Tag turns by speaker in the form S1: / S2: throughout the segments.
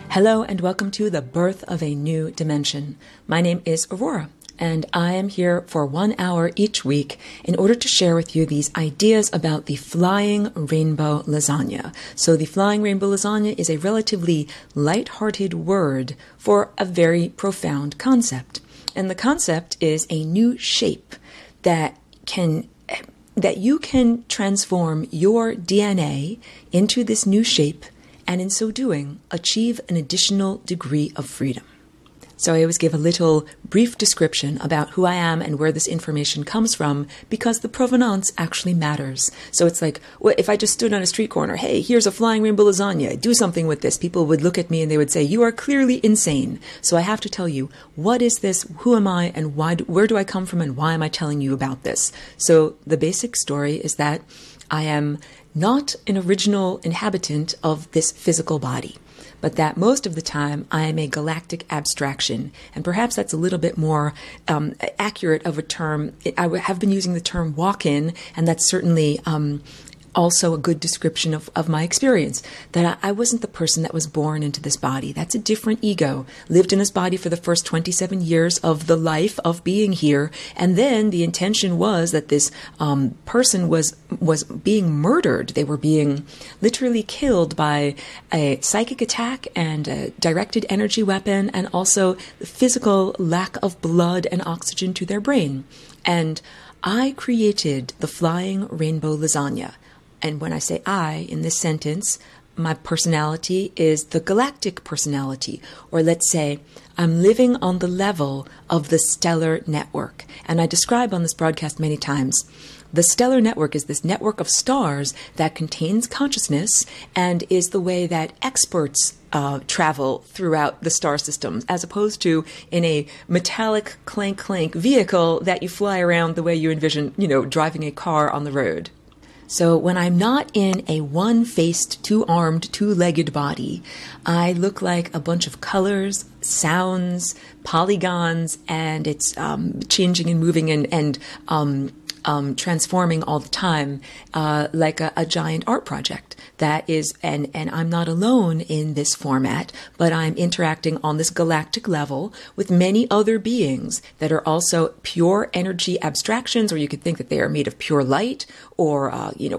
S1: Hello and welcome to the birth of a new dimension. My name is Aurora, and I am here for 1 hour each week in order to share with you these ideas about the flying rainbow lasagna. So the flying rainbow lasagna is a relatively light-hearted word for a very profound concept. And the concept is a new shape that you can transform your DNA into this new shape, and in so doing, achieve an additional degree of freedom. So I always give a little brief description about who I am and where this information comes from, because the provenance actually matters. So it's like, well, if I just stood on a street corner, hey, here's a flying rainbow lasagna, do something with this, people would look at me and they would say, you are clearly insane. So I have to tell you, what is this, who am I, and where do I come from, and why am I telling you about this? So the basic story is that I am not an original inhabitant of this physical body, but that most of the time I am a galactic abstraction. And perhaps that's a little bit more accurate of a term. I have been using the term walk-in, and that's certainly also a good description of my experience, that I wasn't the person that was born into this body. That's a different ego. Lived in this body for the first 27 years of the life of being here, and then the intention was that this person was being murdered. They were being literally killed by a psychic attack and a directed energy weapon, and also the physical lack of blood and oxygen to their brain. And I created the flying rainbow lasagna. And when I say I in this sentence, my personality is the galactic personality. Or let's say I'm living on the level of the stellar network. And I describe on this broadcast many times, the stellar network is this network of stars that contains consciousness and is the way that experts travel throughout the star system, as opposed to in a metallic clank-clank vehicle that you fly around the way you envision, driving a car on the road. So when I'm not in a one-faced, two-armed, two-legged body, I look like a bunch of colors, sounds, polygons, and it's changing and moving and transforming all the time, like a giant art project. That is, and I'm not alone in this format, but I'm interacting on this galactic level with many other beings that are also pure energy abstractions, or you could think that they are made of pure light, or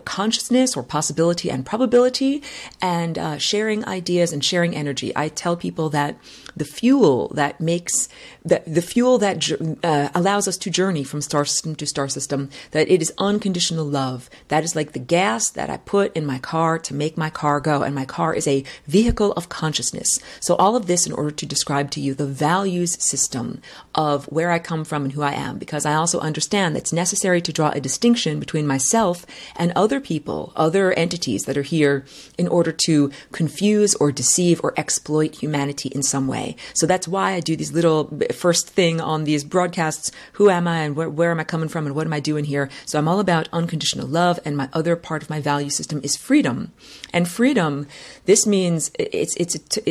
S1: consciousness, or possibility and probability, and sharing ideas and sharing energy. I tell people that the fuel that allows us to journey from star system to star system, that it is unconditional love. That is like the gas that I put in my car to make my car go, and my car is a vehicle of consciousness. So all of this in order to describe to you the values system of where I come from and who I am, because I also understand that it's necessary to draw a distinction between myself and other people, other entities that are here in order to confuse or deceive or exploit humanity in some way. So that's why I do these little first thing on these broadcasts, who am I and where am I coming from and what am I doing here? So I'm all about unconditional love, and my other part of my value system is freedom. And freedom, this means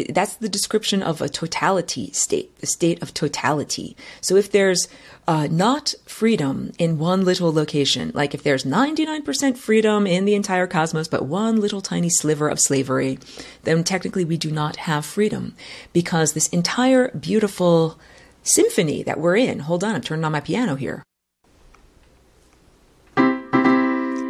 S1: that's the description of a totality state, the state of totality. So if there's not freedom in one little location, like if there's 99% freedom in the entire cosmos, but one little tiny sliver of slavery, then technically we do not have freedom, because this entire beautiful symphony that we're in, hold on, I'm turning on my piano here.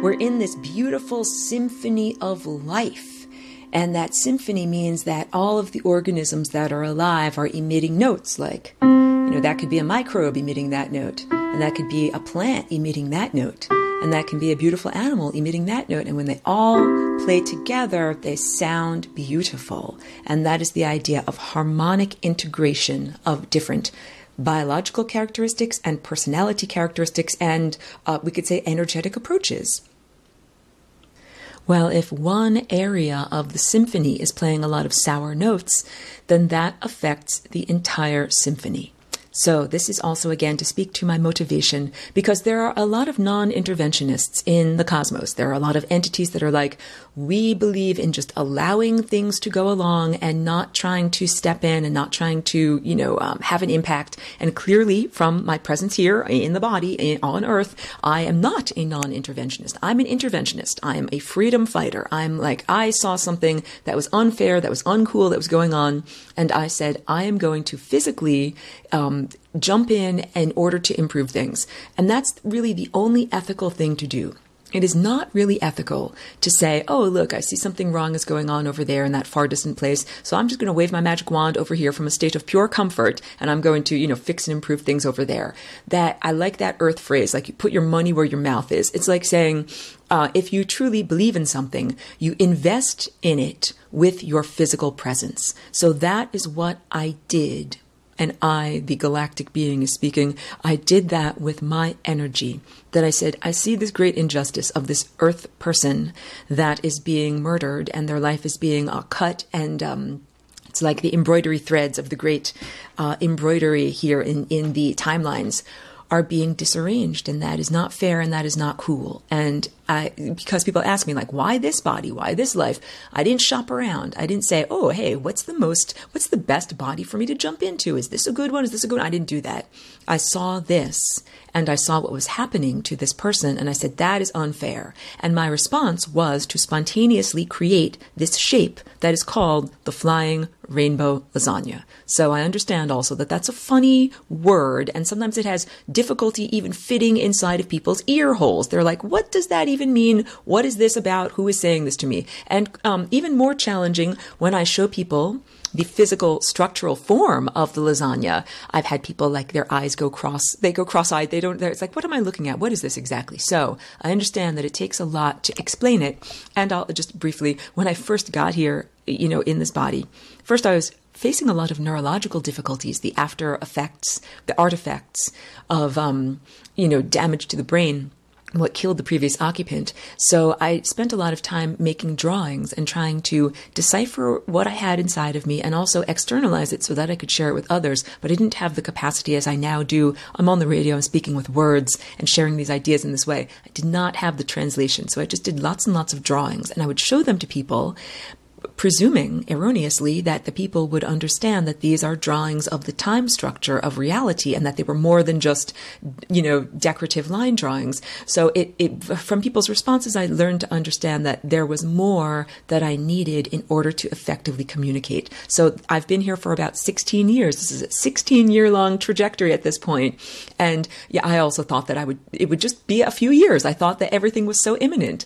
S1: We're in this beautiful symphony of life. And that symphony means that all of the organisms that are alive are emitting notes, like, that could be a microbe emitting that note, and that could be a plant emitting that note, and that can be a beautiful animal emitting that note. And when they all play together, they sound beautiful. And that is the idea of harmonic integration of different biological characteristics and personality characteristics, and we could say energetic approaches. Well, if one area of the symphony is playing a lot of sour notes, then that affects the entire symphony. So this is also, again, to speak to my motivation, because there are a lot of non-interventionists in the cosmos. There are a lot of entities that are like, we believe in just allowing things to go along and not trying to step in and not trying to, have an impact. And clearly from my presence here in the body on Earth, I am not a non-interventionist. I'm an interventionist. I am a freedom fighter. I'm like, I saw something that was unfair, that was uncool, that was going on. And I said, I am going to physically jump in order to improve things. And that's really the only ethical thing to do. It is not really ethical to say, oh, look, I see something wrong is going on over there in that far distant place. So I'm just going to wave my magic wand over here from a state of pure comfort, and I'm going to, fix and improve things over there. That I like that earth phrase, like you put your money where your mouth is. It's like saying, if you truly believe in something, you invest in it with your physical presence. So that is what I did. And I, the galactic being is speaking, I did that with my energy. That I said, I see this great injustice of this earth person that is being murdered and their life is being cut, and it's like the embroidery threads of the great embroidery here in the timelines are being disarranged, and that is not fair and that is not cool. And because people ask me, like, why this body? Why this life? I didn't shop around. I didn't say, oh, hey, what's the best body for me to jump into? Is this a good one? Is this a good one? I didn't do that. I saw this and I saw what was happening to this person, and I said, that is unfair. And my response was to spontaneously create this shape that is called the flying rainbow lasagna. So I understand also that that's a funny word, and sometimes it has difficulty even fitting inside of people's ear holes. They're like, what does that even mean? What is this about? Who is saying this to me? And even more challenging when I show people the physical structural form of the lasagna. I've had people like their eyes go cross-eyed. It's like, what am I looking at? What is this exactly? So I understand that it takes a lot to explain it. And I'll just briefly, when I first got here, in this body, first I was facing a lot of neurological difficulties, the after effects, the artifacts of, damage to the brain, what killed the previous occupant. So I spent a lot of time making drawings and trying to decipher what I had inside of me and also externalize it so that I could share it with others. But I didn't have the capacity as I now do. I'm on the radio, I'm speaking with words and sharing these ideas in this way. I did not have the translation. So I just did lots and lots of drawings, and I would show them to people, presuming erroneously that the people would understand that these are drawings of the time structure of reality and that they were more than just, decorative line drawings. So it from people's responses, I learned to understand that there was more that I needed in order to effectively communicate. So I've been here for about 16 years. This is a 16-year-long trajectory at this point. And yeah, I also thought that it would just be a few years. I thought that everything was so imminent.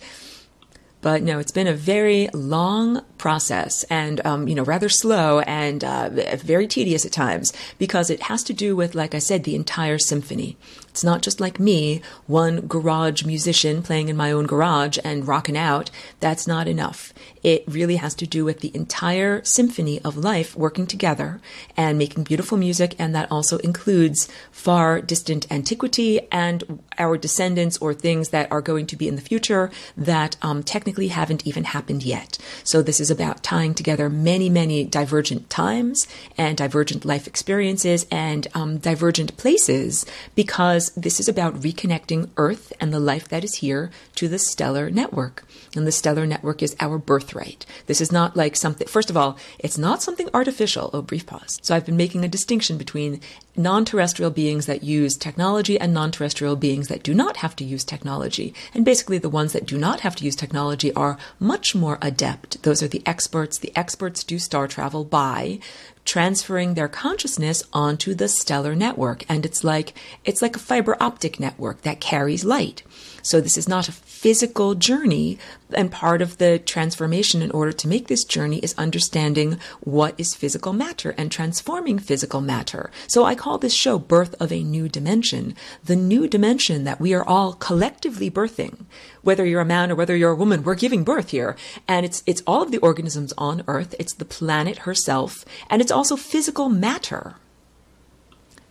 S1: But no, it's been a very long process and, rather slow and very tedious at times, because it has to do with, like I said, the entire symphony. It's not just like me, one garage musician playing in my own garage and rocking out. That's not enough. It really has to do with the entire symphony of life working together and making beautiful music. And that also includes far distant antiquity and our descendants or things that are going to be in the future that technically haven't even happened yet. So this is about tying together many, many divergent times and divergent life experiences and divergent places, because this is about reconnecting Earth and the life that is here to the stellar network. And the stellar network is our birthright. This is not like something, first of all, it's not something artificial. Oh, brief pause. So I've been making a distinction between non-terrestrial beings that use technology and non-terrestrial beings that do not have to use technology. And basically the ones that do not have to use technology are much more adept. Those are the experts. The experts do star travel by transferring their consciousness onto the stellar network. And it's like a fiber optic network that carries light. So this is not a physical journey, and part of the transformation in order to make this journey is understanding what is physical matter and transforming physical matter. So I call this show Birth of a New Dimension, the new dimension that we are all collectively birthing. Whether you're a man or whether you're a woman, we're giving birth here. And it's all of the organisms on Earth, it's the planet herself, and it's also physical matter.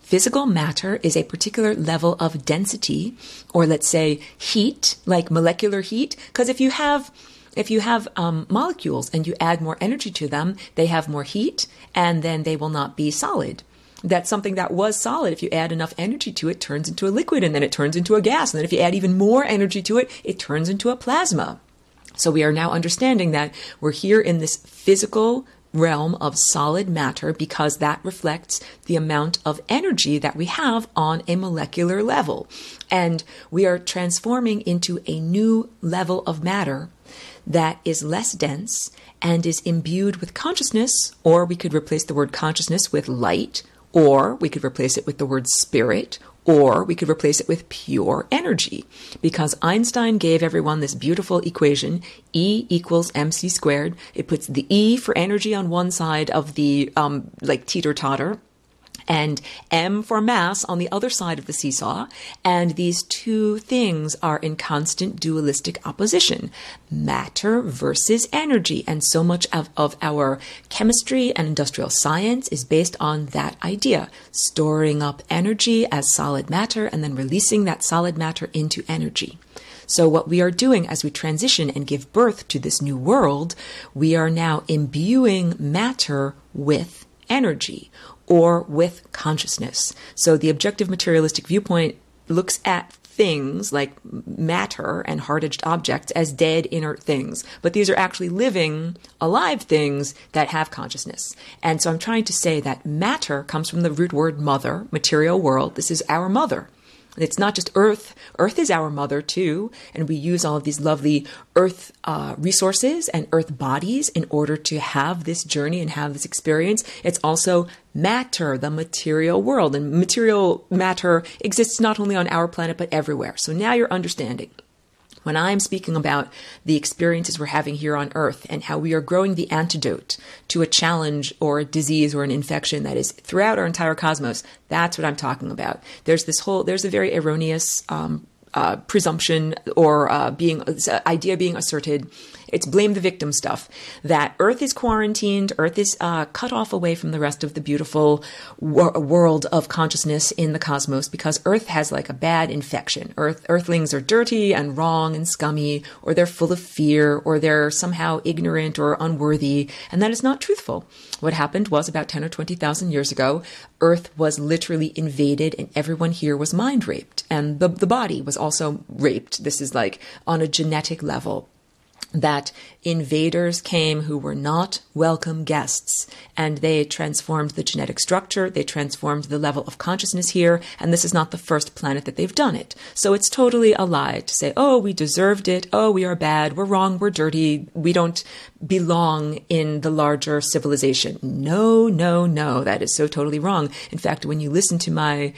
S1: Physical matter is a particular level of density, or let's say heat, like molecular heat. Because if you have molecules and you add more energy to them, they have more heat, and then they will not be solid. that something that was solid, if you add enough energy to it, turns into a liquid, and then it turns into a gas. And then if you add even more energy to it, it turns into a plasma. So we are now understanding that we're here in this physical realm of solid matter because that reflects the amount of energy that we have on a molecular level. And we are transforming into a new level of matter that is less dense and is imbued with consciousness, or we could replace the word consciousness with light, or we could replace it with the word spirit, or we could replace it with pure energy, because Einstein gave everyone this beautiful equation, E equals mc squared. It puts the E for energy on one side of the like teeter-totter, and m for mass on the other side of the seesaw. And these two things are in constant dualistic opposition, matter versus energy. And so much of our chemistry and industrial science is based on that idea, storing up energy as solid matter and then releasing that solid matter into energy. So what we are doing as we transition and give birth to this new world, we are now imbuing matter with energy, or with consciousness. So the objective materialistic viewpoint looks at things like matter and hard-edged objects as dead, inert things. But these are actually living, alive things that have consciousness. And so I'm trying to say that matter comes from the root word mother, material world. This is our mother. It's not just Earth. Earth is our mother too, and we use all of these lovely Earth resources and Earth bodies in order to have this journey and have this experience. It's also matter, the material world, and material matter exists not only on our planet but everywhere. So now you're understanding. When I'm speaking about the experiences we're having here on Earth and how we are growing the antidote to a challenge or a disease or an infection that is throughout our entire cosmos, that's what I'm talking about. There's a very erroneous presumption or idea being asserted. It's blame the victim stuff, that Earth is quarantined, Earth is cut off away from the rest of the beautiful world of consciousness in the cosmos because Earth has like a bad infection. Earthlings are dirty and wrong and scummy, or they're full of fear, or they're somehow ignorant or unworthy, and that is not truthful. What happened was about 10 or 20,000 years ago, Earth was literally invaded and everyone here was mind raped. And the body was also raped. This is like on a genetic level, that invaders came who were not welcome guests, and they transformed the genetic structure, they transformed the level of consciousness here, and this is not the first planet that they've done it. So it's totally a lie to say, oh, we deserved it, oh, we are bad, we're wrong, we're dirty, we don't belong in the larger civilization. No, no, no, that is so totally wrong. In fact, when you listen to my,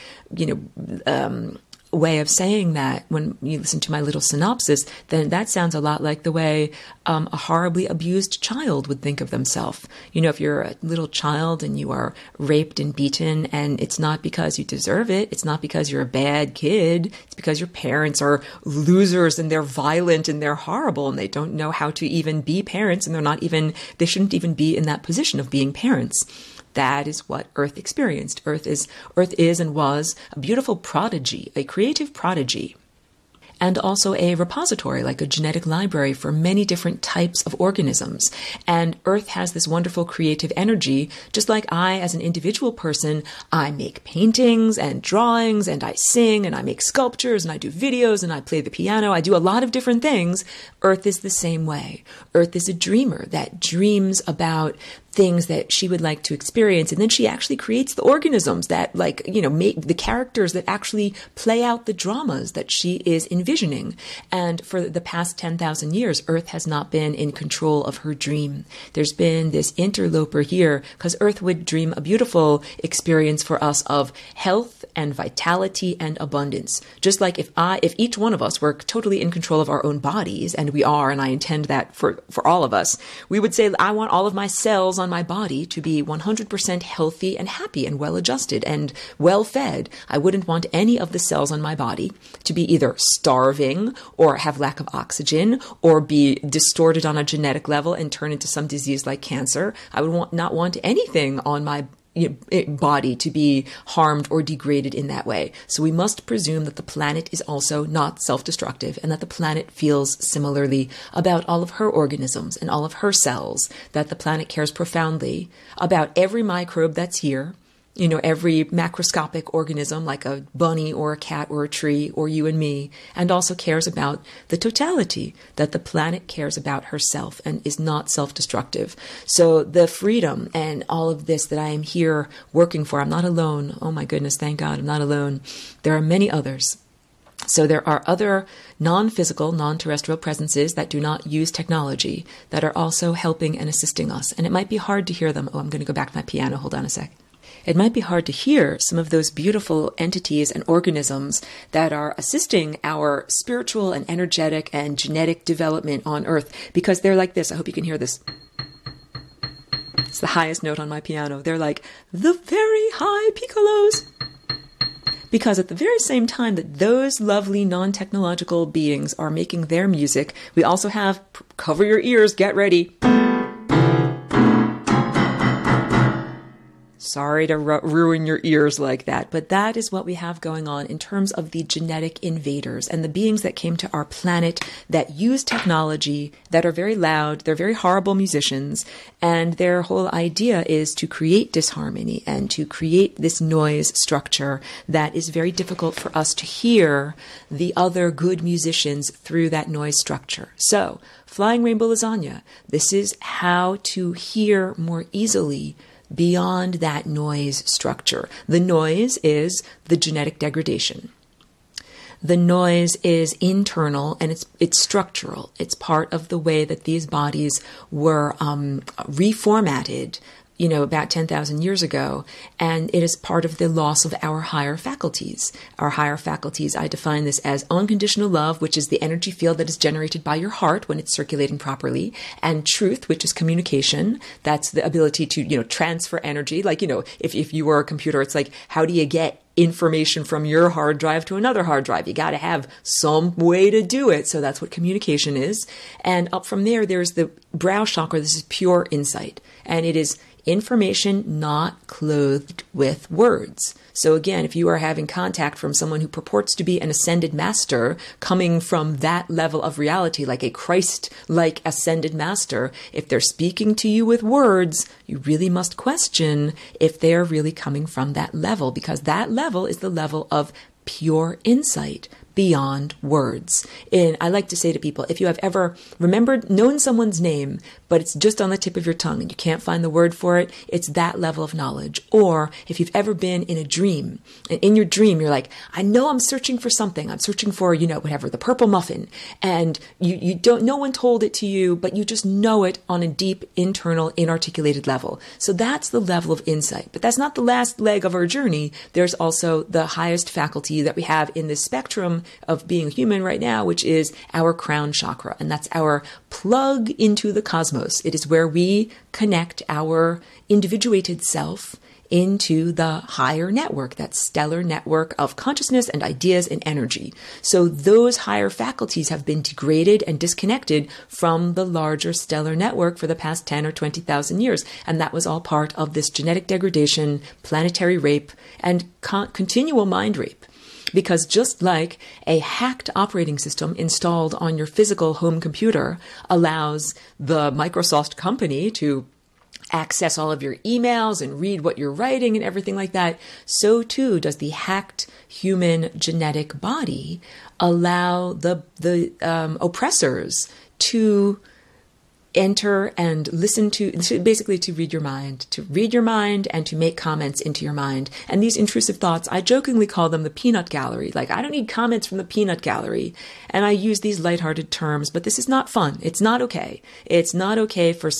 S1: way of saying that, when you listen to my little synopsis, then that sounds a lot like the way a horribly abused child would think of themselves. You know, if you're a little child and you are raped and beaten, and it's not because you deserve it, it's not because you're a bad kid, it's because your parents are losers and they're violent and they're horrible and they don't know how to even be parents, and they shouldn't even be in that position of being parents. That is what Earth experienced. Earth is and was a beautiful prodigy, a creative prodigy, and also a repository, like a genetic library for many different types of organisms. And Earth has this wonderful creative energy, just like I, as an individual person, I make paintings and drawings, and I sing, and I make sculptures, and I do videos, and I play the piano. I do a lot of different things. Earth is the same way. Earth is a dreamer that dreams about things that she would like to experience. And then she actually creates the organisms that make the characters that actually play out the dramas that she is envisioning. And for the past 10,000 years, Earth has not been in control of her dream. There's been this interloper here because Earth would dream a beautiful experience for us of health and vitality and abundance. Just like if each one of us were totally in control of our own bodies, and we are, and I intend that for all of us, we would say, I want all of my cells on my body to be 100% healthy and happy and well-adjusted and well-fed. I wouldn't want any of the cells on my body to be either starving or have lack of oxygen or be distorted on a genetic level and turn into some disease like cancer. I would not want anything on my body to be harmed or degraded in that way. So we must presume that the planet is also not self-destructive and that the planet feels similarly about all of her organisms and all of her cells, that the planet cares profoundly about every microbe that's here, every macroscopic organism like a bunny or a cat or a tree or you and me, and also cares about the totality, that the planet cares about herself and is not self-destructive. So the freedom and all of this that I am here working for, I'm not alone. Oh my goodness, thank God I'm not alone. There are many others. So there are other non-physical, non-terrestrial presences that do not use technology that are also helping and assisting us. And it might be hard to hear them. Oh, I'm going to go back to my piano. Hold on a sec. It might be hard to hear some of those beautiful entities and organisms that are assisting our spiritual and energetic and genetic development on Earth, because they're like this. I hope you can hear this. It's the highest note on my piano. They're like the very high piccolos. Because at the very same time that those lovely non-technological beings are making their music, we also have, cover your ears, get ready. Sorry to ruin your ears like that, but that is what we have going on in terms of the genetic invaders and the beings that came to our planet that use technology, that are very loud, they're very horrible musicians, and their whole idea is to create disharmony and to create this noise structure that is very difficult for us to hear the other good musicians through that noise structure. So, Flying Rainbow Lasagna, this is how to hear more easily beyond that noise structure. The noise is the genetic degradation. The noise is internal and it's structural. It's part of the way that these bodies were reformatted, about 10,000 years ago, and it is part of the loss of our higher faculties. Our higher faculties, I define this as unconditional love, which is the energy field that is generated by your heart when it's circulating properly, and truth, which is communication. That's the ability to, transfer energy. Like, if you were a computer, it's like, how do you get information from your hard drive to another hard drive? You got to have some way to do it. So that's what communication is. And up from there's the brow chakra. This is pure insight. And it is information not clothed with words. So again, if you are having contact from someone who purports to be an ascended master coming from that level of reality, like a Christ-like ascended master, if they're speaking to you with words, you really must question if they are really coming from that level, because that level is the level of pure insight beyond words. And I like to say to people, if you have ever known someone's name, but it's just on the tip of your tongue and you can't find the word for it, it's that level of knowledge. Or if you've ever been in a dream, and in your dream, you're like, I know I'm searching for something. I'm searching for, whatever, the purple muffin. And you don't, no one told it to you, but you just know it on a deep, internal, inarticulated level. So that's the level of insight. But that's not the last leg of our journey. There's also the highest faculty that we have in this spectrum of being human right now, which is our crown chakra. And that's our plug into the cosmos. It is where we connect our individuated self into the higher network, that stellar network of consciousness and ideas and energy. So those higher faculties have been degraded and disconnected from the larger stellar network for the past 10 or 20,000 years. And that was all part of this genetic degradation, planetary rape, and continual mind rape. Because just like a hacked operating system installed on your physical home computer allows the Microsoft company to access all of your emails and read what you're writing and everything like that, so too does the hacked human genetic body allow the oppressors to enter and listen to read your mind and to make comments into your mind. And these intrusive thoughts, I jokingly call them the peanut gallery. Like, I don't need comments from the peanut gallery. And I use these lighthearted terms, but this is not fun. It's not okay. It's not okay for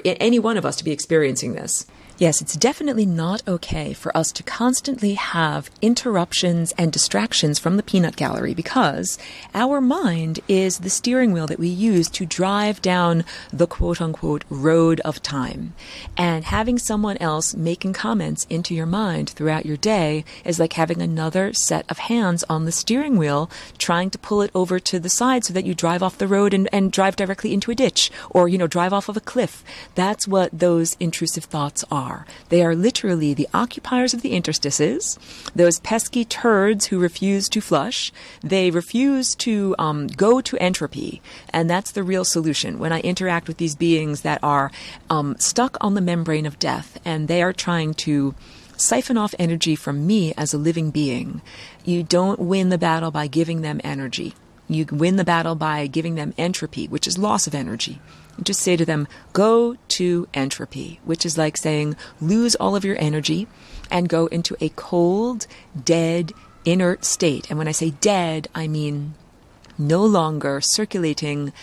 S1: any one of us to be experiencing this. Yes, it's definitely not okay for us to constantly have interruptions and distractions from the peanut gallery, because our mind is the steering wheel that we use to drive down the quote-unquote road of time. And having someone else making comments into your mind throughout your day is like having another set of hands on the steering wheel trying to pull it over to the side so that you drive off the road and drive directly into a ditch or, drive off of a cliff. That's what those intrusive thoughts are. They are literally the occupiers of the interstices, those pesky turds who refuse to flush. They refuse to go to entropy, and that's the real solution. When I interact with these beings that are stuck on the membrane of death, and they are trying to siphon off energy from me as a living being. You don't win the battle by giving them energy. You win the battle by giving them entropy, which is loss of energy. You just say to them, go to entropy, which is like saying, lose all of your energy and go into a cold, dead, inert state. And when I say dead, I mean no longer circulating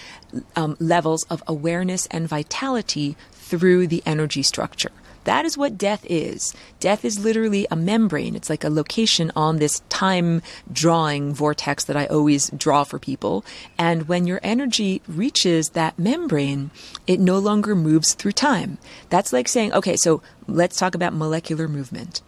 S1: levels of awareness and vitality through the energy structure. That is what death is. Death is literally a membrane. It's like a location on this time drawing vortex that I always draw for people. And when your energy reaches that membrane, it no longer moves through time. That's like saying, okay, so let's talk about molecular movement.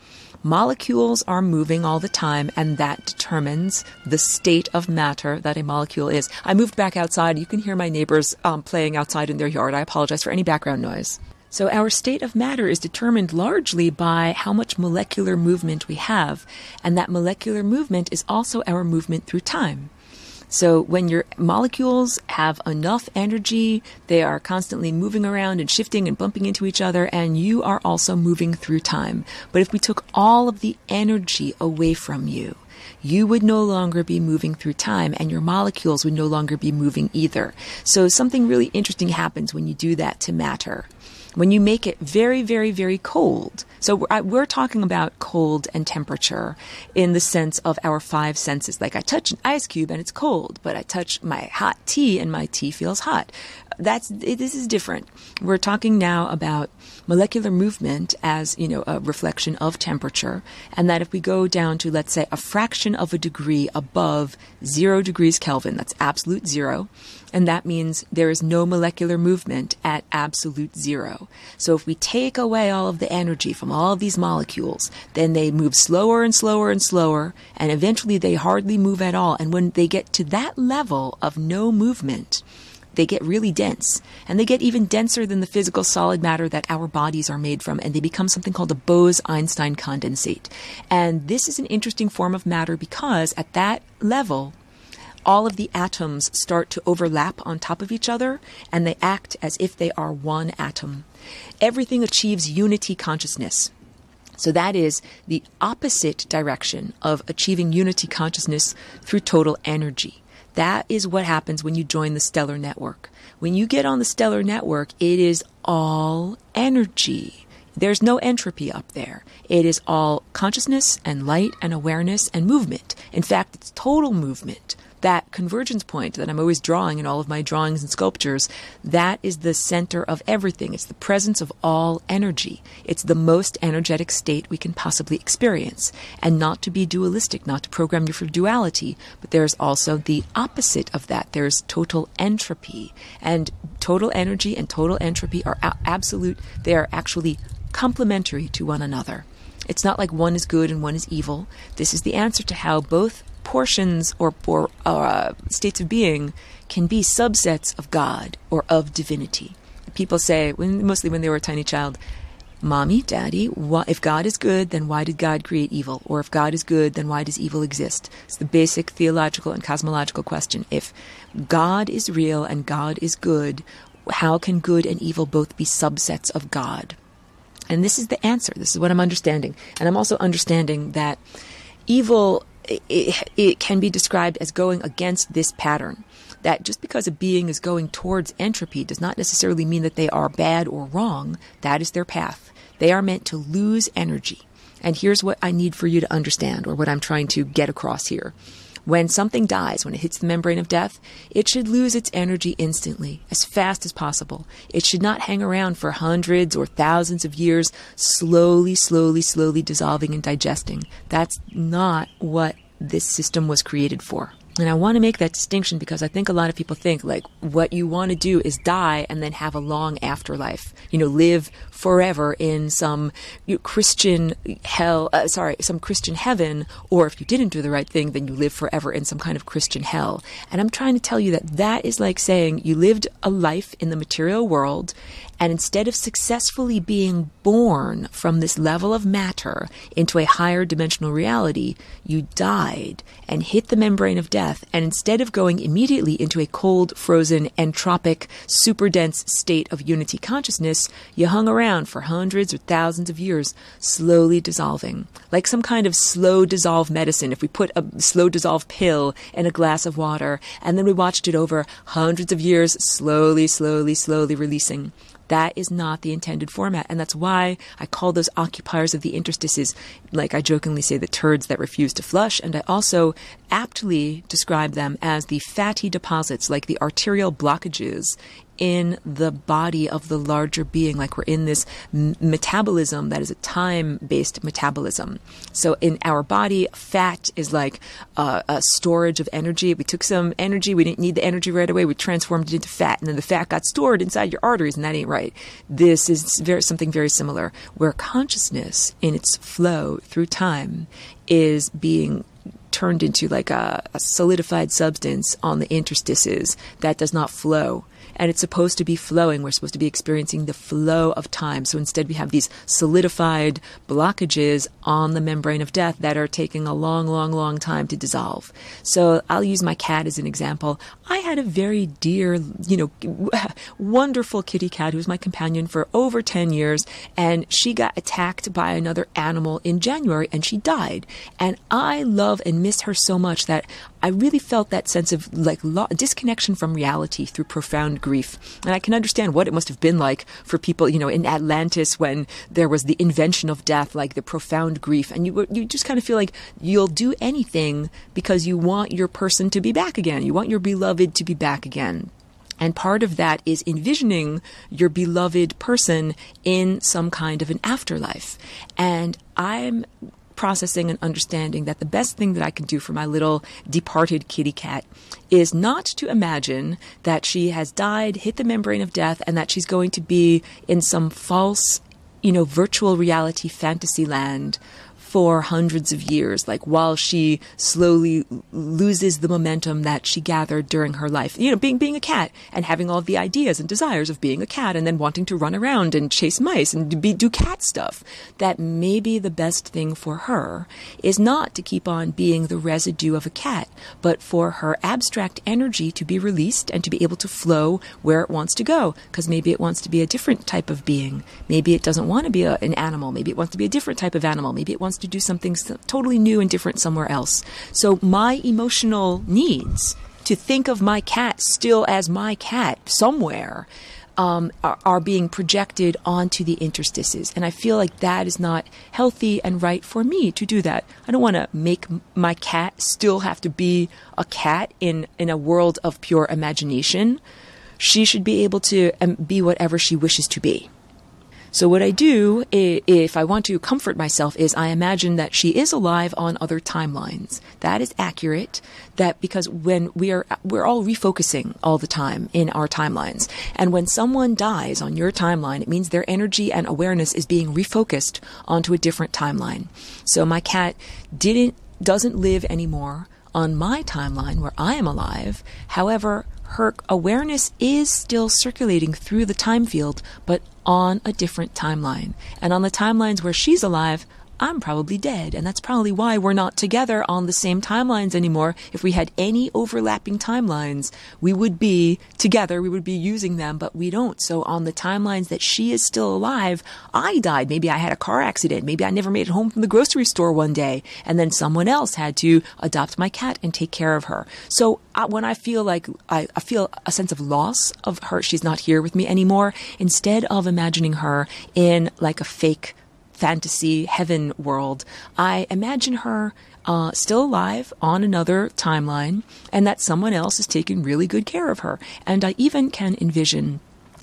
S1: Molecules are moving all the time, and that determines the state of matter that a molecule is. I moved back outside. You can hear my neighbors playing outside in their yard. I apologize for any background noise. So our state of matter is determined largely by how much molecular movement we have, and that molecular movement is also our movement through time. So when your molecules have enough energy, they are constantly moving around and shifting and bumping into each other, and you are also moving through time. But if we took all of the energy away from you, you would no longer be moving through time, and your molecules would no longer be moving either. So something really interesting happens when you do that to matter. When you make it very, very, very cold. So we're talking about cold and temperature in the sense of our five senses. Like I touch an ice cube and it's cold, but I touch my hot tea and my tea feels hot. This is different. We're talking now about molecular movement as, a reflection of temperature, and that if we go down to, let's say, a fraction of a degree above 0 degrees Kelvin, that's absolute zero, and that means there is no molecular movement at absolute zero. So if we take away all of the energy from all of these molecules, then they move slower and slower and slower, and eventually they hardly move at all. And when they get to that level of no movement, they get really dense, and they get even denser than the physical solid matter that our bodies are made from, and they become something called a Bose-Einstein condensate. And this is an interesting form of matter because at that level, all of the atoms start to overlap on top of each other, and they act as if they are one atom. Everything achieves unity consciousness. So that is the opposite direction of achieving unity consciousness through total energy. That is what happens when you join the stellar network. When you get on the stellar network, it is all energy. There's no entropy up there. It is all consciousness and light and awareness and movement. In fact, it's total movement. That convergence point that I'm always drawing in all of my drawings and sculptures, that is the center of everything. It's the presence of all energy. It's the most energetic state we can possibly experience. And not to be dualistic, not to program you for duality, but there's also the opposite of that. There's total entropy. And total energy and total entropy are absolute. They are actually complementary to one another. It's not like one is good and one is evil. This is the answer to how both portions or states of being can be subsets of God or of divinity. People say, mostly when they were a tiny child, Mommy, Daddy, if God is good, then why did God create evil? Or if God is good, then why does evil exist? It's the basic theological and cosmological question. If God is real and God is good, how can good and evil both be subsets of God? And this is the answer. This is what I'm understanding. And I'm also understanding that evil, it can be described as going against this pattern. That just because a being is going towards entropy does not necessarily mean that they are bad or wrong. That is their path. They are meant to lose energy. And here's what I need for you to understand, or what I'm trying to get across here. When something dies, when it hits the membrane of death, it should lose its energy instantly, as fast as possible. It should not hang around for hundreds or thousands of years, slowly dissolving and digesting. That's not what this system was created for. And I want to make that distinction because I think a lot of people think like what you want to do is die and then have a long afterlife, live forever in some Christian some Christian heaven, or if you didn't do the right thing, then you live forever in some kind of Christian hell. And I'm trying to tell you that is like saying you lived a life in the material world And instead of successfully being born from this level of matter into a higher dimensional reality, you died and hit the membrane of death. And instead of going immediately into a cold, frozen, entropic, super dense state of unity consciousness, you hung around for hundreds or thousands of years, slowly dissolving. Like some kind of slow dissolve medicine. If we put a slow dissolve pill in a glass of water, and then we watched it over hundreds of years, slowly, slowly, slowly releasing. That is not the intended format. And that's why I call those occupiers of the interstices, like I jokingly say, the turds that refuse to flush. And I also aptly describe them as the fatty deposits, like the arterial blockages in the body of the larger being, like we're in this metabolism that is a time-based metabolism. So in our body, fat is like a storage of energy. We took some energy, we didn't need the energy right away, we transformed it into fat, and then the fat got stored inside your arteries, and that ain't right. This is something very similar, where consciousness in its flow through time is being turned into like a solidified substance on the interstices that does not flow. And it's supposed to be flowing. We're supposed to be experiencing the flow of time. So instead we have these solidified blockages on the membrane of death that are taking a long, long, long time to dissolve. So I'll use my cat as an example. I had a very dear, wonderful kitty cat who was my companion for over 10 years. And she got attacked by another animal in January and she died. And I love and miss her so much that I really felt that sense of disconnection from reality through profound grief. And I can understand what it must have been like for people, in Atlantis when there was the invention of death, like the profound grief. And you just kind of feel like you'll do anything because you want your person to be back again. You want your beloved to be back again. And part of that is envisioning your beloved person in some kind of an afterlife. And I'm processing and understanding that the best thing that I can do for my little departed kitty cat is not to imagine that she has died, hit the membrane of death, and that she's going to be in some false, virtual reality fantasy land for hundreds of years, like while she slowly loses the momentum that she gathered during her life. Being a cat and having all the ideas and desires of being a cat and then wanting to run around and chase mice and do cat stuff. That maybe the best thing for her is not to keep on being the residue of a cat, but for her abstract energy to be released and to be able to flow where it wants to go. Because maybe it wants to be a different type of being. Maybe it doesn't want to be an animal. Maybe it wants to be a different type of animal. Maybe it wants to do something totally new and different somewhere else. So my emotional needs to think of my cat still as my cat somewhere are being projected onto the interstices. And I feel like that is not healthy and right for me to do that. I don't want to make my cat still have to be a cat in a world of pure imagination. She should be able to be whatever she wishes to be. So what I do, if I want to comfort myself, is I imagine that she is alive on other timelines. That is accurate, that because when we're all refocusing all the time in our timelines. And when someone dies on your timeline, it means their energy and awareness is being refocused onto a different timeline. So my cat doesn't live anymore on my timeline where I am alive. However, her awareness is still circulating through the time field, but on a different timeline. And on the timelines where she's alive, I'm probably dead. And that's probably why we're not together on the same timelines anymore. If we had any overlapping timelines, we would be together, we would be using them, but we don't. So on the timelines that she is still alive, I died. Maybe I had a car accident. Maybe I never made it home from the grocery store one day. And then someone else had to adopt my cat and take care of her. So when I feel like I feel a sense of loss of her, she's not here with me anymore, instead of imagining her in like a fake fantasy heaven world, I imagine her still alive on another timeline, and that someone else is taking really good care of her. And I even can envision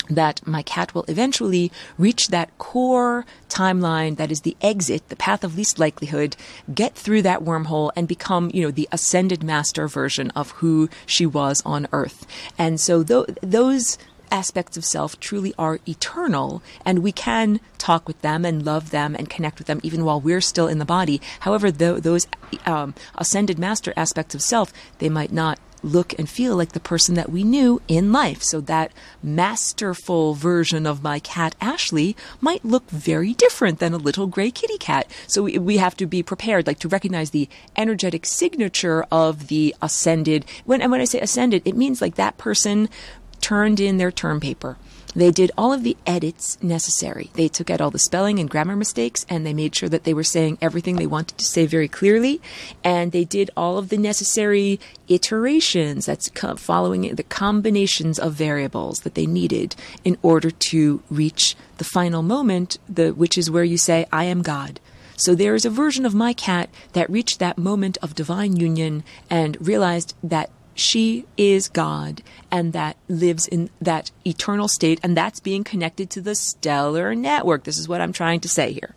S1: that my cat will eventually reach that core timeline that is the exit, the path of least likelihood, get through that wormhole and become, the ascended master version of who she was on Earth. And so those aspects of self truly are eternal, and we can talk with them and love them and connect with them even while we're still in the body. However, those ascended master aspects of self, they might not look and feel like the person that we knew in life. So that masterful version of my cat, Ashley, might look very different than a little gray kitty cat. So we have to be prepared, like to recognize the energetic signature of the ascended. When I say ascended, it means like that person turned in their term paper. They did all of the edits necessary. They took out all the spelling and grammar mistakes, and they made sure that they were saying everything they wanted to say very clearly. And they did all of the necessary iterations, that's following the combinations of variables that they needed in order to reach the final moment, which is where you say, I am God. So there is a version of my cat that reached that moment of divine union and realized that she is God, and that lives in that eternal state, and that's being connected to the stellar network. This is what I'm trying to say here.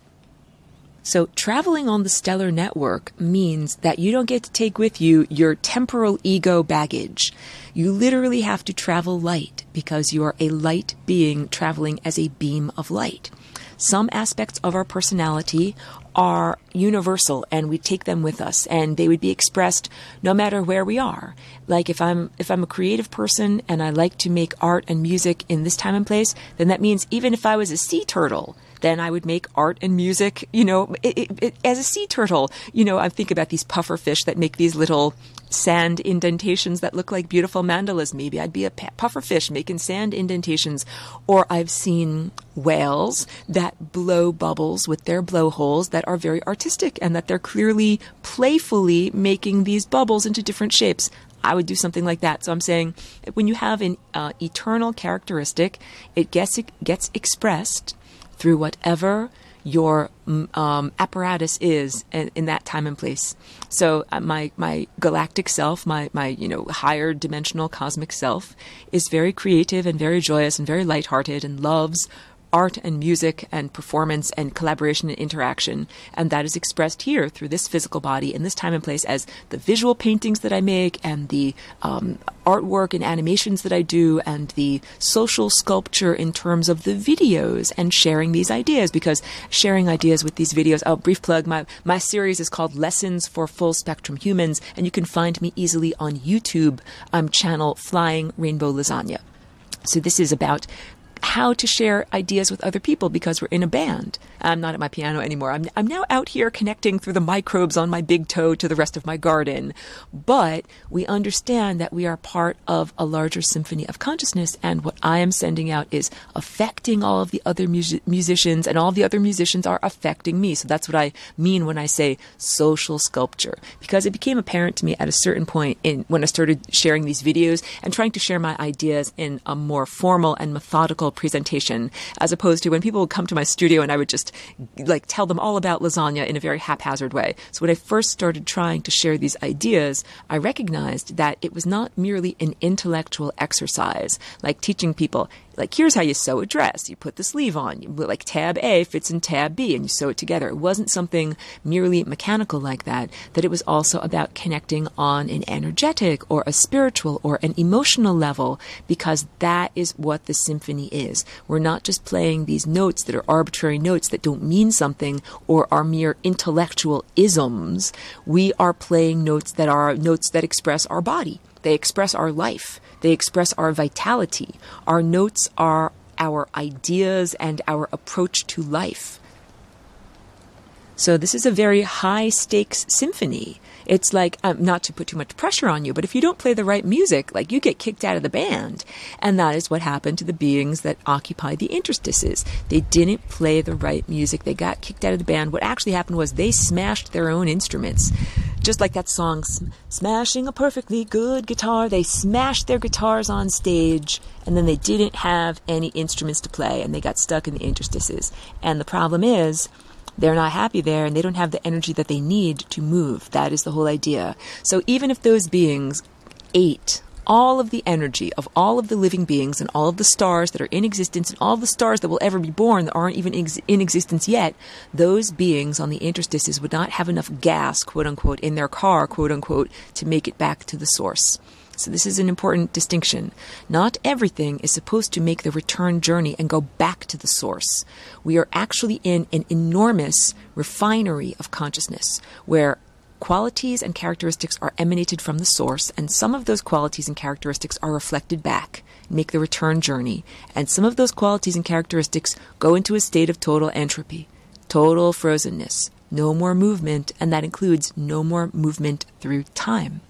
S1: So traveling on the stellar network means that you don't get to take with you your temporal ego baggage. You literally have to travel light because you are a light being traveling as a beam of light. Some aspects of our personality are universal, and we take them with us, and they would be expressed no matter where we are. Like if I'm a creative person and I like to make art and music in this time and place, then that means even if I was a sea turtle, then I would make art and music, as a sea turtle. I think about these puffer fish that make these little sand indentations that look like beautiful mandalas. Maybe I'd be a puffer fish making sand indentations. Or I've seen whales that blow bubbles with their blowholes that are very artistic, and that they're clearly playfully making these bubbles into different shapes. I would do something like that. So I'm saying when you have an eternal characteristic, it gets expressed through whatever your apparatus is in that time and place. So my galactic self, my higher dimensional cosmic self, is very creative and very joyous and very lighthearted and loves art and music and performance and collaboration and interaction. And that is expressed here through this physical body in this time and place as the visual paintings that I make and the artwork and animations that I do and the social sculpture in terms of the videos and sharing these ideas, because sharing ideas with these videos, brief plug, my series is called Lessons for Full Spectrum Humans, and you can find me easily on YouTube channel Flying Rainbow Lasagna. So this is about how to share ideas with other people because we're in a band. I'm not at my piano anymore. I'm now out here connecting through the microbes on my big toe to the rest of my garden. But we understand that we are part of a larger symphony of consciousness, and what I am sending out is affecting all of the other musicians, and all the other musicians are affecting me. So that's what I mean when I say social sculpture, because it became apparent to me at a certain point when I started sharing these videos and trying to share my ideas in a more formal and methodical presentation, as opposed to when people would come to my studio and I would just tell them all about lasagna in a very haphazard way. So when I first started trying to share these ideas, I recognized that it was not merely an intellectual exercise, like teaching people, here's how you sew a dress. You put the sleeve on, tab A fits in tab B, and you sew it together. It wasn't something merely mechanical like that it was also about connecting on an energetic or a spiritual or an emotional level, because that is what the symphony is. We're not just playing these notes that are arbitrary notes that don't mean something or are mere intellectual isms. We are playing notes that are notes that express our body. They express our life. They express our vitality. Our notes are our ideas and our approach to life. So this is a very high-stakes symphony. It's not to put too much pressure on you, but if you don't play the right music, you get kicked out of the band. And that is what happened to the beings that occupy the interstices. They didn't play the right music. They got kicked out of the band. What actually happened was they smashed their own instruments. Just like that song, Smashing a Perfectly Good Guitar. They smashed their guitars on stage, and then they didn't have any instruments to play, and they got stuck in the interstices. And the problem is, they're not happy there, and they don't have the energy that they need to move. That is the whole idea. So even if those beings ate all of the energy of all of the living beings and all of the stars that are in existence and all of the stars that will ever be born that aren't even in existence yet, those beings on the interstices would not have enough gas, quote unquote, in their car, quote unquote, to make it back to the source. So this is an important distinction. Not everything is supposed to make the return journey and go back to the source. We are actually in an enormous refinery of consciousness where qualities and characteristics are emanated from the source, and some of those qualities and characteristics are reflected back, make the return journey, and some of those qualities and characteristics go into a state of total entropy, total frozenness, no more movement, and that includes no more movement through time.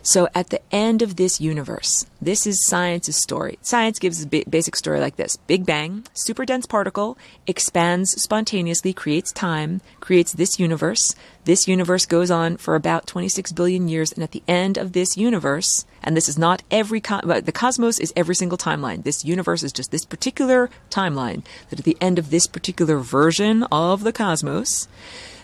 S1: So at the end of this universe, this is science's story. Science gives a basic story like this. Big Bang, super dense particle, expands spontaneously, creates time, creates this universe. This universe goes on for about 26 billion years, and at the end of this universe, and this is not the cosmos is every single timeline. This universe is just this particular timeline, that at the end of this particular version of the cosmos,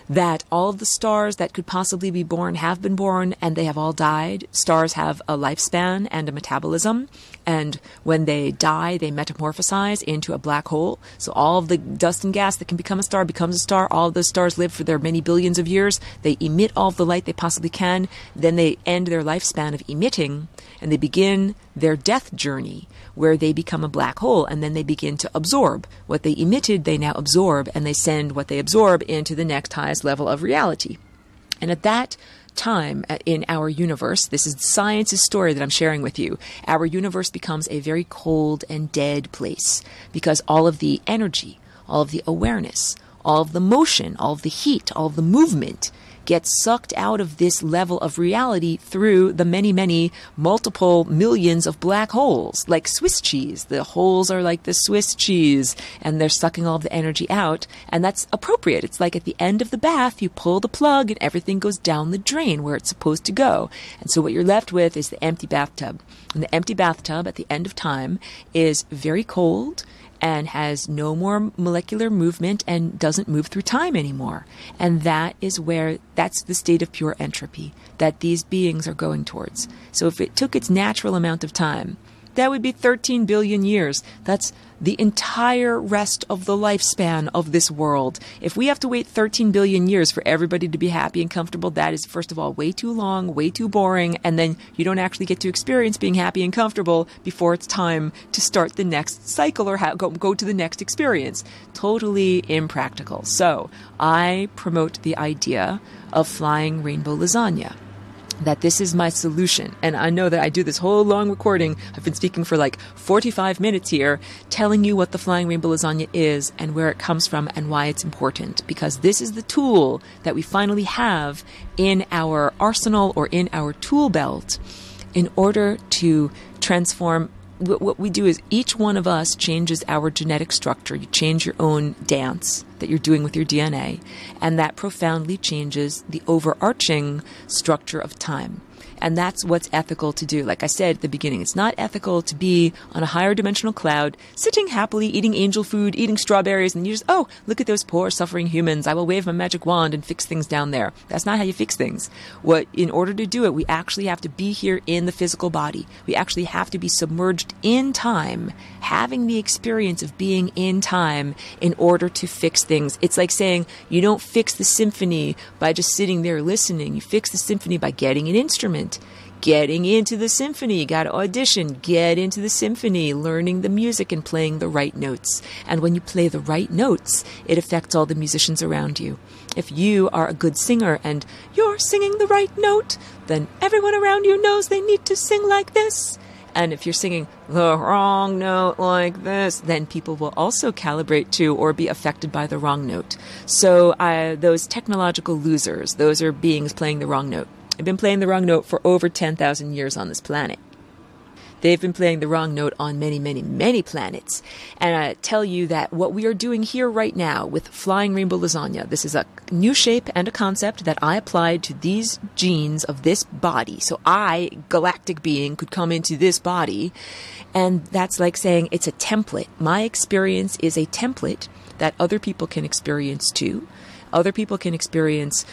S1: that all of the stars that could possibly be born have been born, and they have all died. Stars have a lifespan and a metabolism, and when they die, they metamorphosize into a black hole. So all of the dust and gas that can become a star becomes a star. All of those stars live for their many billions of years. They emit all of the light they possibly can. Then they end their lifespan of emitting, and they begin their death journey, where they become a black hole, and then they begin to absorb. What they emitted, they now absorb, and they send what they absorb into the next highest level of reality. And at that time in our universe, this is science's story that I'm sharing with you, our universe becomes a very cold and dead place, because all of the energy, all of the awareness, all of the motion, all of the heat, all of the movement gets sucked out of this level of reality through the many, many multiple millions of black holes, like Swiss cheese. The holes are like the Swiss cheese, and they're sucking all of the energy out, and that's appropriate. It's like at the end of the bath, you pull the plug and everything goes down the drain where it's supposed to go. And so what you're left with is the empty bathtub. And the empty bathtub at the end of time is very cold and has no more molecular movement and doesn't move through time anymore. And that's the state of pure entropy that these beings are going towards. So if it took its natural amount of time, that would be 13 billion years. That's the entire rest of the lifespan of this world. If we have to wait 13 billion years for everybody to be happy and comfortable, that is, first of all, way too long, way too boring, and then you don't actually get to experience being happy and comfortable before it's time to start the next cycle or go to the next experience. Totally impractical. So I promote the idea of flying rainbow lasagna, that this is my solution. And I know that I do this whole long recording. I've been speaking for like 45 minutes here, telling you what the flying rainbow lasagna is and where it comes from and why it's important. Because this is the tool that we finally have in our arsenal or in our tool belt in order to transform. What we do is each one of us changes our genetic structure. You change your own dance that you're doing with your DNA, and that profoundly changes the overarching structure of time. And that's what's ethical to do. Like I said at the beginning, it's not ethical to be on a higher dimensional cloud, sitting happily, eating angel food, eating strawberries, and you just, oh, look at those poor suffering humans. I will wave my magic wand and fix things down there. That's not how you fix things. In order to do it, we actually have to be here in the physical body. We actually have to be submerged in time, having the experience of being in time in order to fix things. It's like saying you don't fix the symphony by just sitting there listening. You fix the symphony by getting an instrument, getting into the symphony. You got to audition, get into the symphony, learning the music and playing the right notes. And when you play the right notes, it affects all the musicians around you. If you are a good singer and you're singing the right note, then everyone around you knows they need to sing like this. And if you're singing the wrong note like this, then people will also calibrate to or be affected by the wrong note. So those technological losers, those are beings playing the wrong note. They've been playing the wrong note for over 10,000 years on this planet. They've been playing the wrong note on many, many, many planets. And I tell you that what we are doing here right now with flying rainbow lasagna, this is a new shape and a concept that I applied to these genes of this body. So I, galactic being, could come into this body. And that's like saying it's a template. My experience is a template that other people can experience too. Other people can experience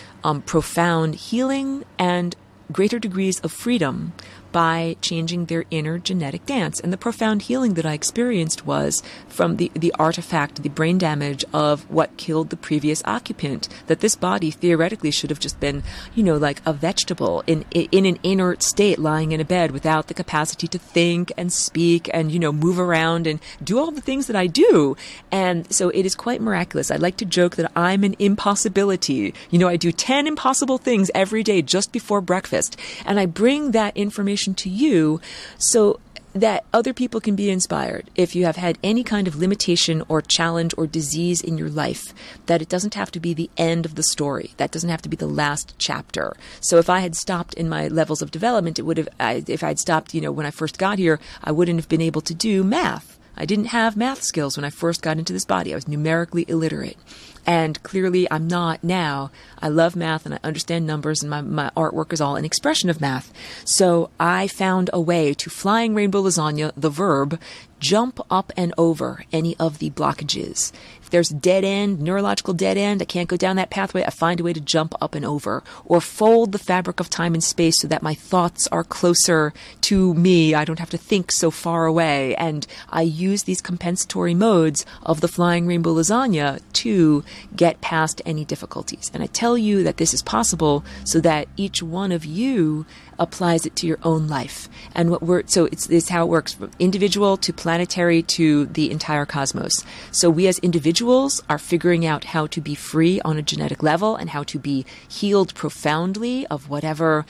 S1: profound healing and greater degrees of freedom by changing their inner genetic dance. And the profound healing that I experienced was from the artifact, the brain damage of what killed the previous occupant, that this body theoretically should have just been, like a vegetable in an inert state, lying in a bed without the capacity to think and speak and, move around and do all the things that I do. And so it is quite miraculous. I like to joke that I'm an impossibility. I do 10 impossible things every day just before breakfast. And I bring that information to you so that other people can be inspired. If you have had any kind of limitation or challenge or disease in your life, that it doesn't have to be the end of the story. That doesn't have to be the last chapter. So if I had stopped in my levels of development, if I'd stopped, when I first got here, I wouldn't have been able to do math. I didn't have math skills when I first got into this body. I was numerically illiterate. And clearly I'm not now. I love math and I understand numbers, and my artwork is all an expression of math. So I found a way to flying rainbow lasagna, the verb, jump up and over any of the blockages. If there's dead end, neurological dead end, I can't go down that pathway, I find a way to jump up and over, or fold the fabric of time and space so that my thoughts are closer to me. I don't have to think so far away. And I use these compensatory modes of the flying rainbow lasagna to get past any difficulties. And I tell you that this is possible so that each one of you applies it to your own life. And it's how it works, from individual to planetary to the entire cosmos. So we as individuals are figuring out how to be free on a genetic level and how to be healed profoundly of whatever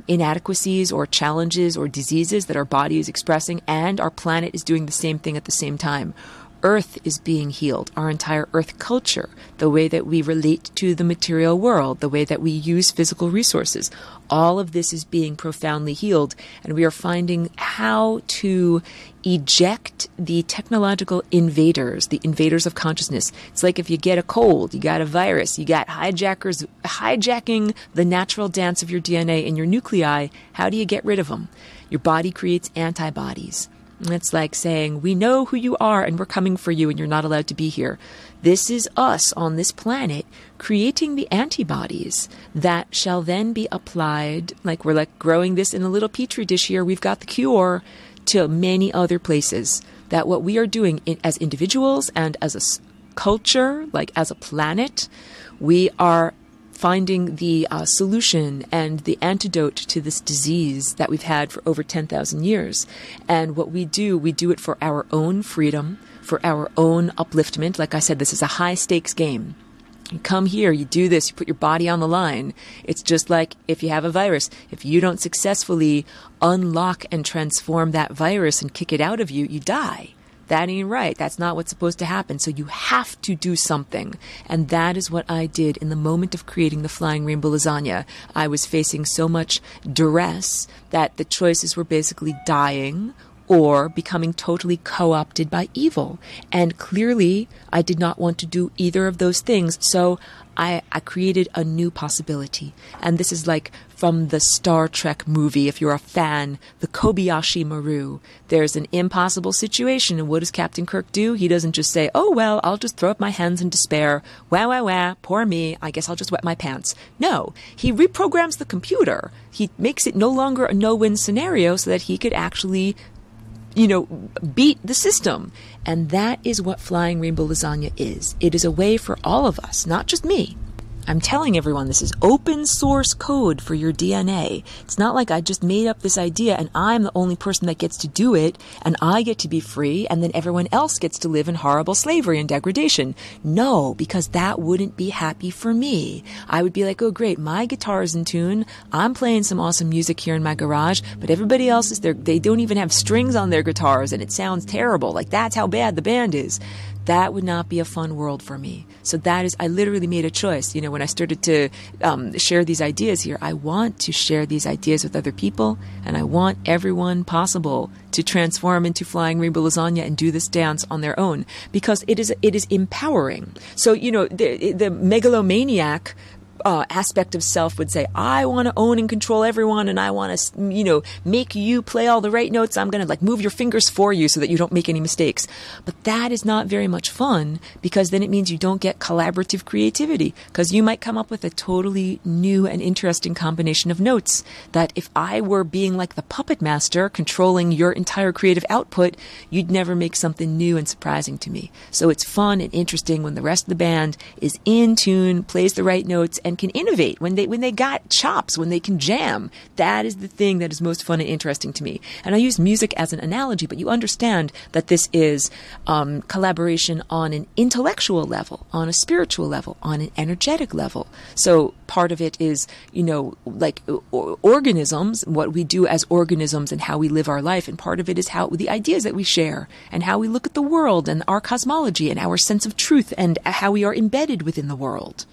S1: inadequacies or challenges or diseases that our body is expressing, and our planet is doing the same thing at the same time. Earth is being healed, our entire Earth culture, the way that we relate to the material world, the way that we use physical resources. All of this is being profoundly healed, and we are finding how to eject the technological invaders, the invaders of consciousness. It's like if you get a cold, you got a virus, you got hijackers hijacking the natural dance of your DNA and your nuclei. How do you get rid of them? Your body creates antibodies. It's like saying, we know who you are and we're coming for you and you're not allowed to be here. This is us on this planet creating the antibodies that shall then be applied, like we're like growing this in a little petri dish here. We've got the cure to many other places. That what we are doing as individuals and as a culture, like as a planet, we are finding the solution and the antidote to this disease that we've had for over 10,000 years. And what we do it for our own freedom, for our own upliftment. Like I said, this is a high stakes game. You come here, you do this, you put your body on the line. It's just like if you have a virus. If you don't successfully unlock and transform that virus and kick it out of you, you die. That ain't right. That's not what's supposed to happen. So you have to do something. And that is what I did in the moment of creating the Flying Rainbow Lasagna. I was facing so much duress that the choices were basically dying or becoming totally co-opted by evil. And clearly, I did not want to do either of those things. So I created a new possibility. And this is like from the Star Trek movie, if you're a fan, the Kobayashi Maru. There's an impossible situation, and what does Captain Kirk do? He doesn't just say, oh, well, I'll just throw up my hands in despair. Wah, wah, wah, poor me. I guess I'll just wet my pants. No, he reprograms the computer. He makes it no longer a no-win scenario so that he could actually beat the system. And that is what Flying Rainbow Lasagna is. It is a way for all of us, not just me. I'm telling everyone this is open source code for your DNA. It's not like I just made up this idea and I'm the only person that gets to do it and I get to be free and then everyone else gets to live in horrible slavery and degradation. No, because that wouldn't be happy for me. I would be like, oh great, my guitar is in tune. I'm playing some awesome music here in my garage, but everybody else is there. They don't even have strings on their guitars and it sounds terrible. Like that's how bad the band is. That would not be a fun world for me. So I literally made a choice. When I started to share these ideas here, I want to share these ideas with other people, and I want everyone possible to transform into Flying Rainbow Lasagna and do this dance on their own, because it is empowering. So, the megalomaniac aspect of self would say, I want to own and control everyone, and I want to, make you play all the right notes. I'm going to move your fingers for you so that you don't make any mistakes. But that is not very much fun, because then it means you don't get collaborative creativity, because you might come up with a totally new and interesting combination of notes that if I were being like the puppet master controlling your entire creative output, you'd never make something new and surprising to me. So it's fun and interesting when the rest of the band is in tune, plays the right notes, and can innovate when they got chops, when they can jam. That is the thing that is most fun and interesting to me. And I use music as an analogy, but you understand that this is collaboration on an intellectual level, on a spiritual level, on an energetic level. So part of it is, organisms, what we do as organisms and how we live our life. And part of it is how the ideas that we share and how we look at the world and our cosmology and our sense of truth and how we are embedded within the world.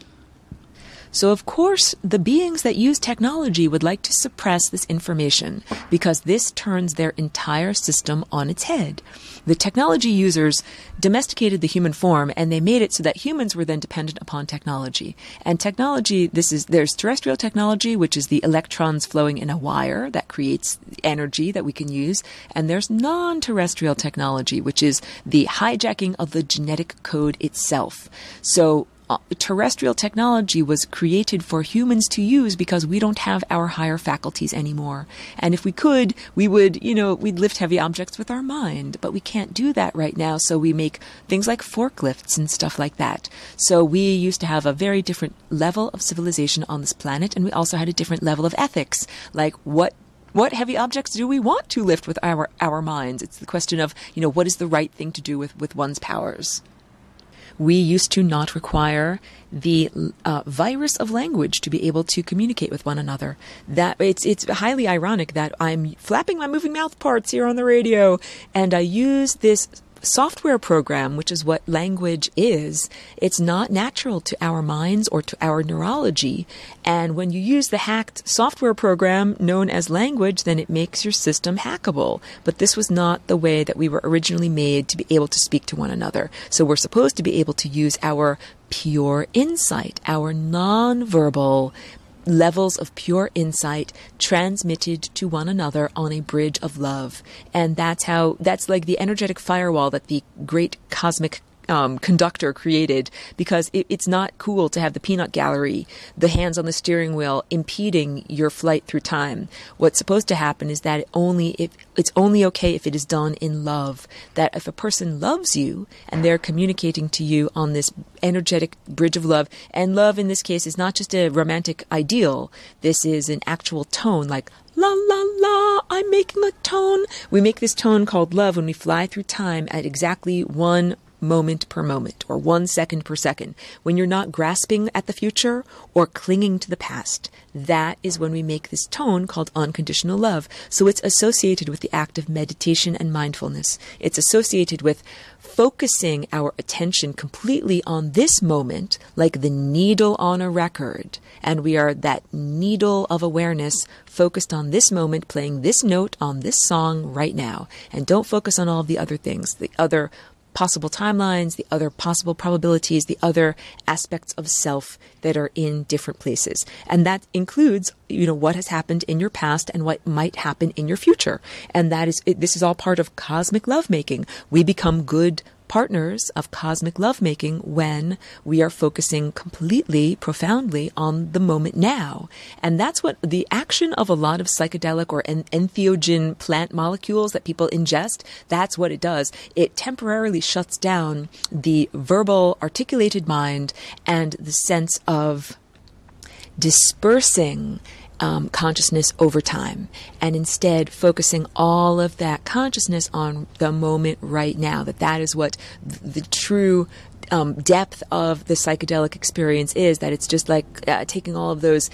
S1: So, of course, the beings that use technology would like to suppress this information because this turns their entire system on its head. The technology users domesticated the human form, and they made it so that humans were then dependent upon technology. And technology, there's terrestrial technology, which is the electrons flowing in a wire that creates energy that we can use. And there's non-terrestrial technology, which is the hijacking of the genetic code itself. So terrestrial technology was created for humans to use because we don't have our higher faculties anymore. And if we could, we'd lift heavy objects with our mind, but we can't do that right now. So we make things like forklifts and stuff like that. So we used to have a very different level of civilization on this planet, and we also had a different level of ethics. Like what heavy objects do we want to lift with our minds? It's the question of, what is the right thing to do with one's powers? We used to not require the virus of language to be able to communicate with one another. That it's highly ironic that I'm flapping my moving mouth parts here on the radio, and I use this software program, which is what language is. It's not natural to our minds or to our neurology. And when you use the hacked software program known as language, then it makes your system hackable. But this was not the way that we were originally made to be able to speak to one another. So we're supposed to be able to use our pure insight, our nonverbal levels of pure insight transmitted to one another on a bridge of love. And that's like the energetic firewall that the great cosmic conductor created, because it's not cool to have the peanut gallery, the hands on the steering wheel, impeding your flight through time. What's supposed to happen is that it's only okay if it is done in love. That if a person loves you and they're communicating to you on this energetic bridge of love, and love in this case is not just a romantic ideal, this is an actual tone, like la la la, I'm making a tone. We make this tone called love when we fly through time at exactly 1 moment per moment, or 1 second per second. When you're not grasping at the future or clinging to the past, that is when we make this tone called unconditional love. So it's associated with the act of meditation and mindfulness. It's associated with focusing our attention completely on this moment, like the needle on a record. And we are that needle of awareness focused on this moment, playing this note on this song right now. And don't focus on all of the other things, the other possible timelines, the other possible probabilities, the other aspects of self that are in different places. And that includes, what has happened in your past and what might happen in your future. And this is all part of cosmic lovemaking. We become good partners of cosmic lovemaking when we are focusing completely, profoundly on the moment now. And that's what the action of a lot of psychedelic or entheogen plant molecules that people ingest, that's what it does. It temporarily shuts down the verbal, articulated mind and the sense of dispersing consciousness over time, and instead focusing all of that consciousness on the moment right now. That is what the true depth of the psychedelic experience is, that it's just like taking all of those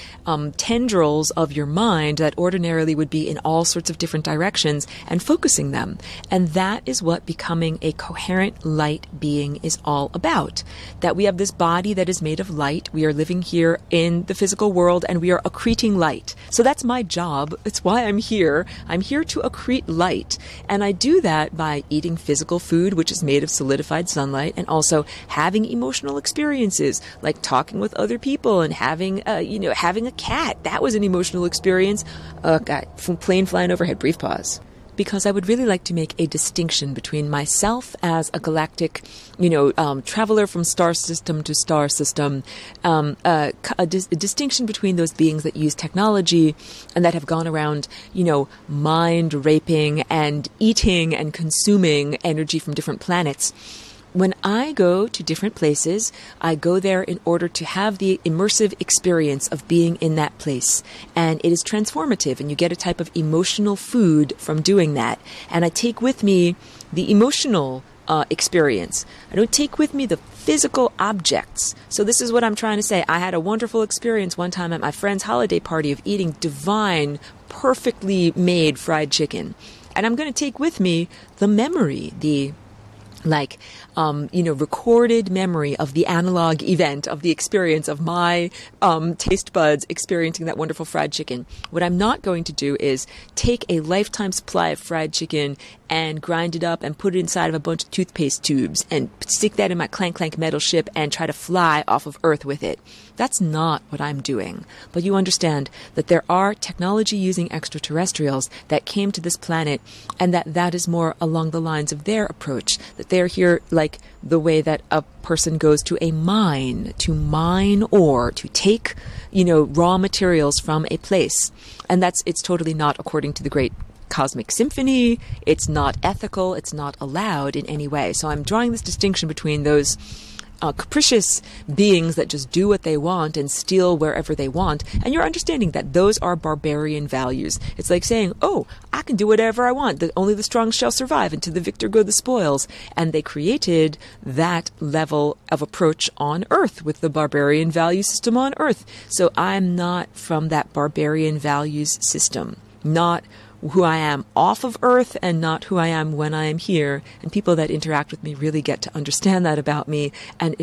S1: tendrils of your mind that ordinarily would be in all sorts of different directions and focusing them. And that is what becoming a coherent light being is all about. That we have this body that is made of light. We are living here in the physical world and we are accreting light. So that's my job. It's why I'm here. I'm here to accrete light. And I do that by eating physical food, which is made of solidified sunlight, and also having emotional experiences, like talking with other people and having a cat. That was an emotional experience. God, plane flying overhead, brief pause. Because I would really like to make a distinction between myself as a galactic, traveler from star system to star system, a distinction between those beings that use technology and that have gone around, mind raping and eating and consuming energy from different planets. When I go to different places, I go there in order to have the immersive experience of being in that place. And it is transformative, and you get a type of emotional food from doing that. And I take with me the emotional experience. I don't take with me the physical objects. So this is what I'm trying to say. I had a wonderful experience one time at my friend's holiday party of eating divine, perfectly made fried chicken. And I'm going to take with me the memory, recorded memory of the analog event, of the experience of my taste buds experiencing that wonderful fried chicken. What I'm not going to do is take a lifetime supply of fried chicken and grind it up and put it inside of a bunch of toothpaste tubes and stick that in my clank clank metal ship and try to fly off of Earth with it. That's not what I'm doing. But you understand that there are technology-using extraterrestrials that came to this planet, and that is more along the lines of their approach, that they're here like the way that a person goes to a mine to mine ore, to take, raw materials from a place. And it's totally not according to the great cosmic symphony. It's not ethical. It's not allowed in any way. So I'm drawing this distinction between those capricious beings that just do what they want and steal wherever they want, and you're understanding that those are barbarian values. It's like saying, oh, I can do whatever I want, that only the strong shall survive, and to the victor go the spoils. And they created that level of approach on Earth with the barbarian value system on Earth. So I'm not from that barbarian values system, not who I am off of Earth and not who I am when I am here. And people that interact with me really get to understand that about me. And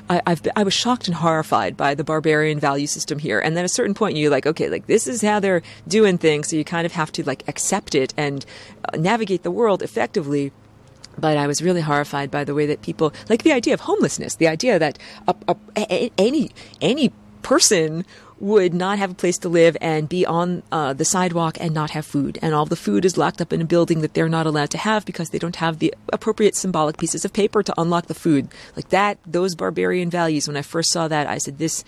S1: I was shocked and horrified by the barbarian value system here. And then at a certain point you're like, okay, this is how they're doing things. So you kind of have to accept it and navigate the world effectively. But I was really horrified by the way that people, like the idea of homelessness, the idea that any person would not have a place to live and be on the sidewalk and not have food. And all the food is locked up in a building that they're not allowed to have because they don't have the appropriate symbolic pieces of paper to unlock the food. Like that, those barbarian values, when I first saw that, I said, it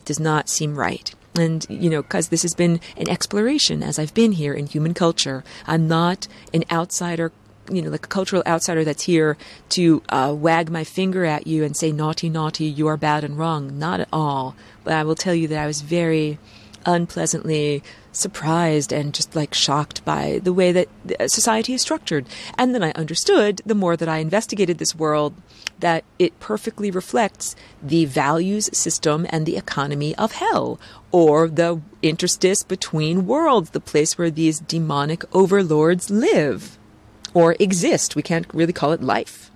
S1: does not seem right. And, because this has been an exploration as I've been here in human culture. I'm not an outsider, like a cultural outsider that's here to wag my finger at you and say, naughty, naughty, you are bad and wrong. Not at all. But I will tell you that I was very unpleasantly surprised and just shocked by the way that society is structured. And then I understood, the more that I investigated this world, that it perfectly reflects the values system and the economy of hell, or the interstice between worlds, the place where these demonic overlords live or exist. We can't really call it life.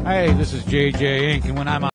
S2: Hey, this is JJ Inc., and when I'm